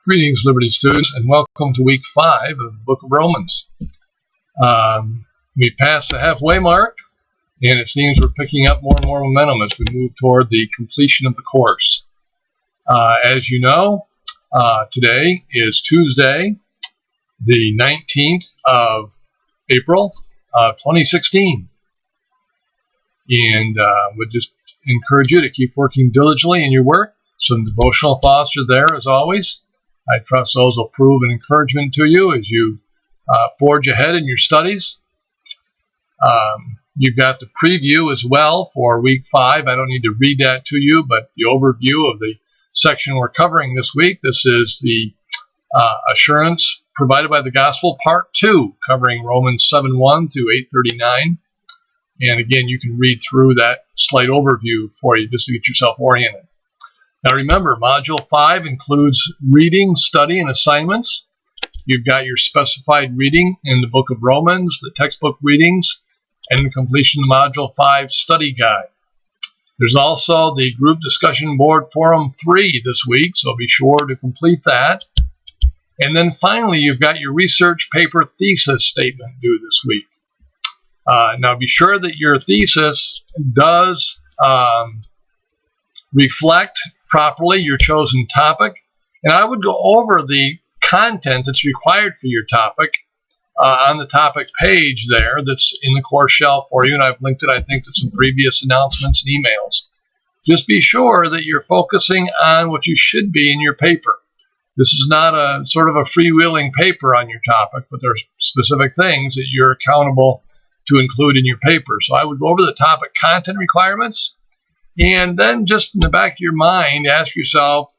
Greetings, Liberty students, and welcome to week 5 of the book of Romans. We passed the halfway mark, and it seems we're picking up more and more momentum as we move toward the completion of the course. As you know, today is Tuesday, the 19th of April, 2016. And would just encourage you to keep working diligently in your work. Some devotional thoughts are there, as always. I trust those will prove an encouragement to you as you forge ahead in your studies. You've got the preview as well for week 5. I don't need to read that to you, but the overview of the section we're covering this week. This is the assurance provided by the gospel, part 2, covering Romans 7:1 through 8:39. And again, you can read through that slight overview for you just to get yourself oriented. Now remember, Module 5 includes reading, study, and assignments. You've got your specified reading in the book of Romans, the textbook readings, and the completion of Module 5 study guide. There's also the group discussion board forum 3 this week, so be sure to complete that. And then finally, you've got your research paper thesis statement due this week. Now be sure that your thesis does reflect properly your chosen topic, and I would go over the content that's required for your topic on the topic page there that's in the course shell for you, and I've linked it, I think, to some previous announcements and emails. Just be sure that you're focusing on what you should be in your paper. This is not a sort of a freewheeling paper on your topic, but there are specific things that you're accountable to include in your paper. So I would go over the topic content requirements, and then just in the back of your mind, ask yourself,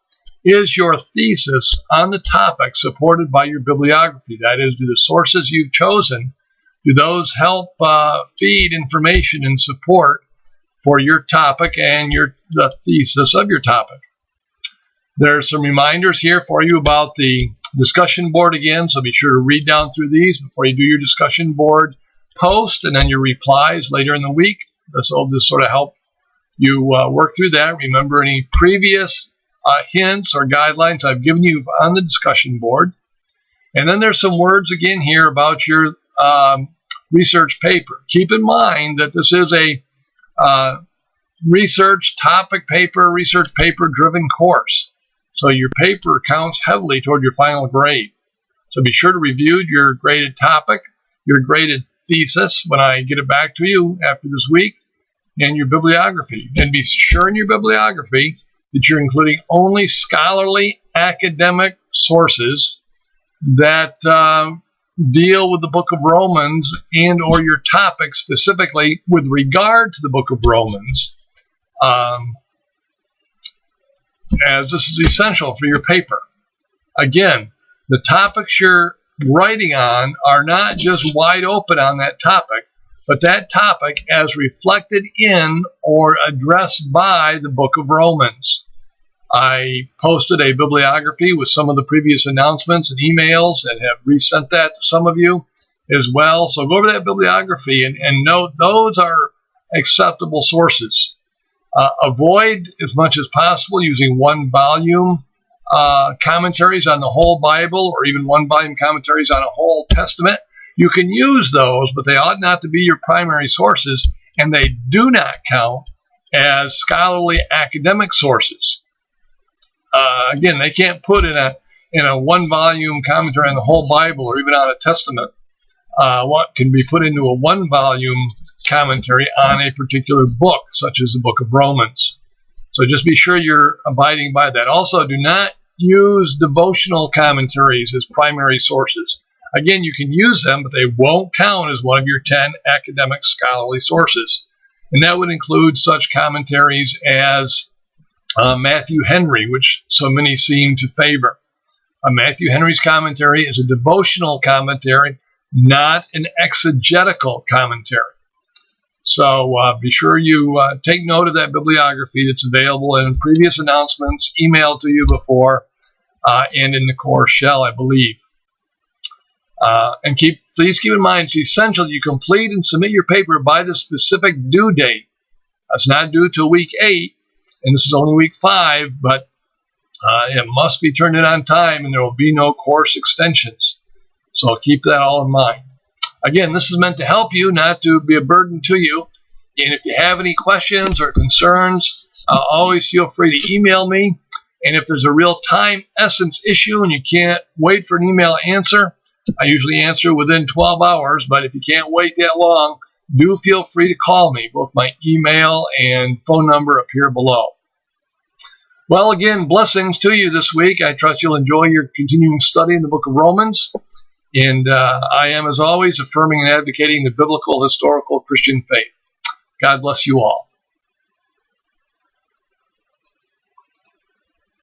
is your thesis on the topic supported by your bibliography? That is, do the sources you've chosen, do those help feed information and support for your topic and the thesis of your topic? There's some reminders here for you about the discussion board again, so be sure to read down through these before you do your discussion board post and then your replies later in the week. This will just sort of help you work through that. Remember any previous hints or guidelines I've given you on the discussion board. And then there's some words again here about your research paper. Keep in mind that this is a research paper driven course. So your paper counts heavily toward your final grade. So be sure to review your graded topic, your graded thesis when I get it back to you after this week, and your bibliography. And be sure in your bibliography that you're including only scholarly academic sources that deal with the book of Romans and or your topic specifically with regard to the book of Romans, as this is essential for your paper. Again, the topics you're writing on are not just wide open on that topic, but that topic as reflected in or addressed by the book of Romans. I posted a bibliography with some of the previous announcements and emails and have resent that to some of you as well. So go over that bibliography and note those are acceptable sources. Avoid as much as possible using one-volume commentaries on the whole Bible or even one-volume commentaries on a whole Testament. You can use those, but they ought not to be your primary sources, and they do not count as scholarly academic sources. Again, they can't put in a one-volume commentary on the whole Bible or even on a Testament what can be put into a one-volume commentary on a particular book, such as the book of Romans. So just be sure you're abiding by that. Also, do not use devotional commentaries as primary sources. Again, you can use them, but they won't count as one of your 10 academic scholarly sources. And that would include such commentaries as Matthew Henry, which so many seem to favor. Matthew Henry's commentary is a devotional commentary, not an exegetical commentary. So be sure you take note of that bibliography that's available in previous announcements, emailed to you before, and in the course shell, I believe. And please keep in mind, it's essential that you complete and submit your paper by the specific due date. It's not due till week 8, and this is only week 5, but It must be turned in on time, and there will be no course extensions. So keep that all in mind. Again, this is meant to help you, not to be a burden to you. And if you have any questions or concerns, always feel free to email me. And if there's a real time essence issue and you can't wait for an email answer, I usually answer within 12 hours. But if you can't wait that long, do feel free to call me. Both my email and phone number appear below. Well, again, blessings to you this week. I trust you'll enjoy your continuing study in the book of Romans. And I am, as always, affirming and advocating the biblical, historical Christian faith. God bless you all.